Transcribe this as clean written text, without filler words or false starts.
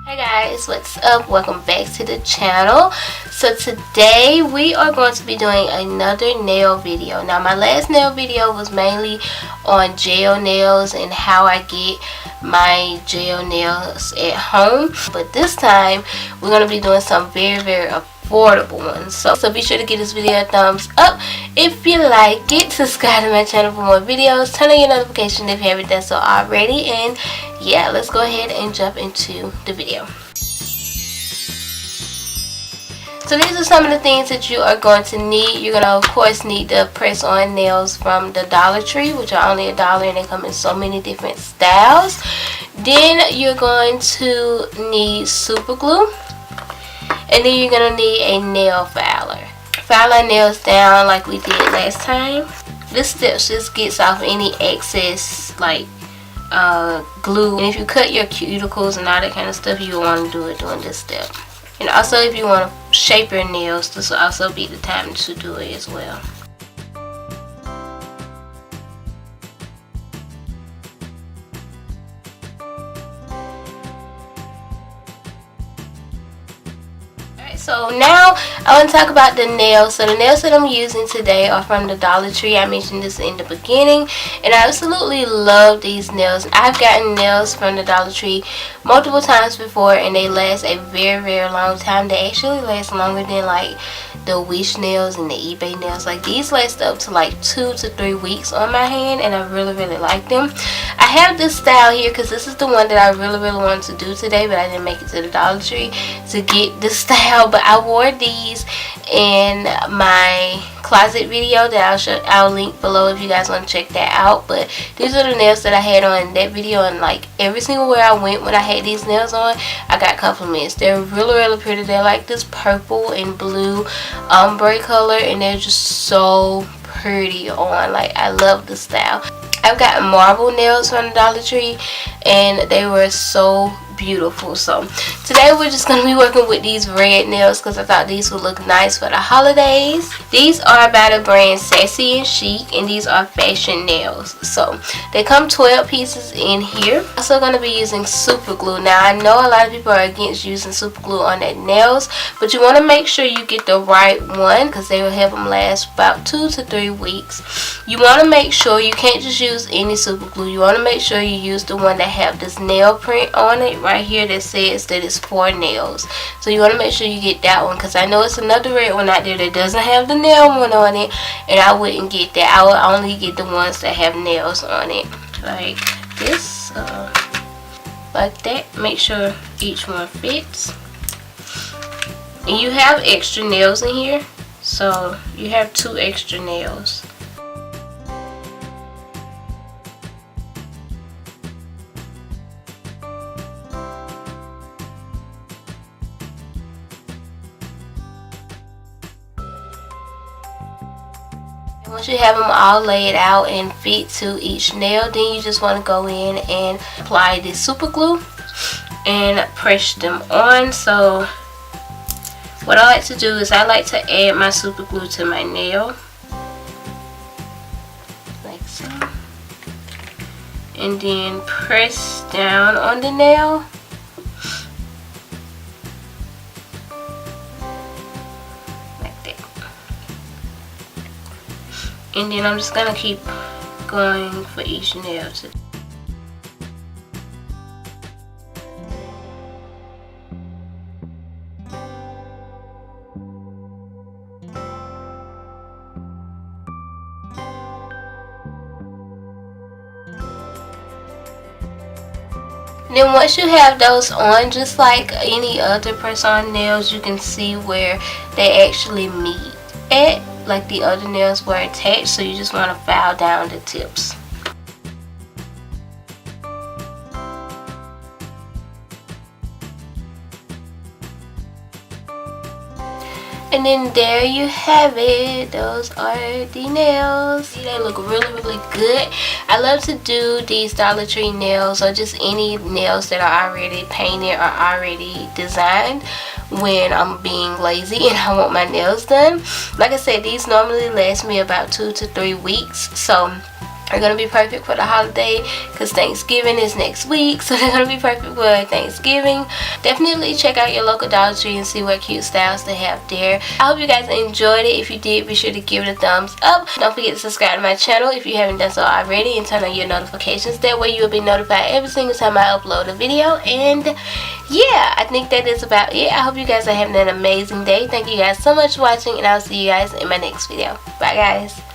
Hey guys, what's up? Welcome back to the channel. So today we are going to be doing another nail video. Now my last nail video was mainly on gel nails and how I get my gel nails at home, but this time we're going to be doing some very affordable ones. So be sure to give this video a thumbs up if you like it. Subscribe to my channel for more videos. Turn on your notification if you haven't done so already. And yeah, let's go ahead and jump into the video. So these are some of the things that you are going to need. You're going to of course need the press on nails from the Dollar Tree, which are only $1, and they come in so many different styles. Then you're going to need super glue, and then you're going to need a nail filer. File our nails down like we did last time. This step just gets off any excess like glue, and if you cut your cuticles and all that kind of stuff, you want to do it during this step. And also if you want to shape your nails, this will also be the time to do it as well. So now I want to talk about the nails. So the nails that I'm using today are from the Dollar Tree. I mentioned this in the beginning, and I absolutely love these nails. I've gotten nails from the Dollar Tree multiple times before, and they last a very long time. They actually last longer than like the Wish nails and the eBay nails. Like these last up to like 2 to 3 weeks on my hand, and I really like them. I have this style here because this is the one that I really wanted to do today, but I didn't make it to the Dollar Tree to get this style. But I wore these in my closet video that I'll link below if you guys want to check that out. But these are the nails that I had on in that video, and like every single where I went when I had these nails on, I got compliments. They're really pretty. They're like this purple and blue ombre color, and they're just so pretty on. Like I love the style. I've got marble nails from the Dollar Tree, and they were so beautiful. So today we're just going to be working with these red nails because I thought these would look nice for the holidays. These are by the brand Sassy and Chic, and these are fashion nails. So they come 12 pieces in here. Also going to be using super glue. Now I know a lot of people are against using super glue on their nails, but you want to make sure you get the right one because they will help them last about 2 to 3 weeks. You want to make sure you can't just use any super glue. You want to make sure you use the one that have this nail print on it right here that says that it's for nails. So you want to make sure you get that one, because I know it's another red one out there that doesn't have the nail one on it, and I wouldn't get that. I would only get the ones that have nails on it, like this, like that. Make sure each one fits. And you have extra nails in here, so you have 2 extra nails. Once you have them all laid out and fit to each nail, then you just want to go in and apply the super glue and press them on. So what I like to do is I like to add my super glue to my nail, like so, and then press down on the nail. And then I'm just going to keep going for each nail. Then once you have those on, just like any other press-on nails, you can see where they actually meet at, like the other nails were attached. So you just want to file down the tips. And then there you have it. Those are the nails. They look really good. I love to do these Dollar Tree nails, or just any nails that are already painted or already designed, when I'm being lazy and I want my nails done. Like I said, these normally last me about 2 to 3 weeks. So are going to be perfect for the holiday, because Thanksgiving is next week, so they're going to be perfect for Thanksgiving. Definitely check out your local Dollar Tree and see what cute styles they have there. I hope you guys enjoyed it. If you did, be sure to give it a thumbs up. Don't forget to subscribe to my channel if you haven't done so already, and turn on your notifications. That way you will be notified every single time I upload a video. And yeah, I think that is about it. I hope you guys are having an amazing day. Thank you guys so much for watching, and I'll see you guys in my next video. Bye guys.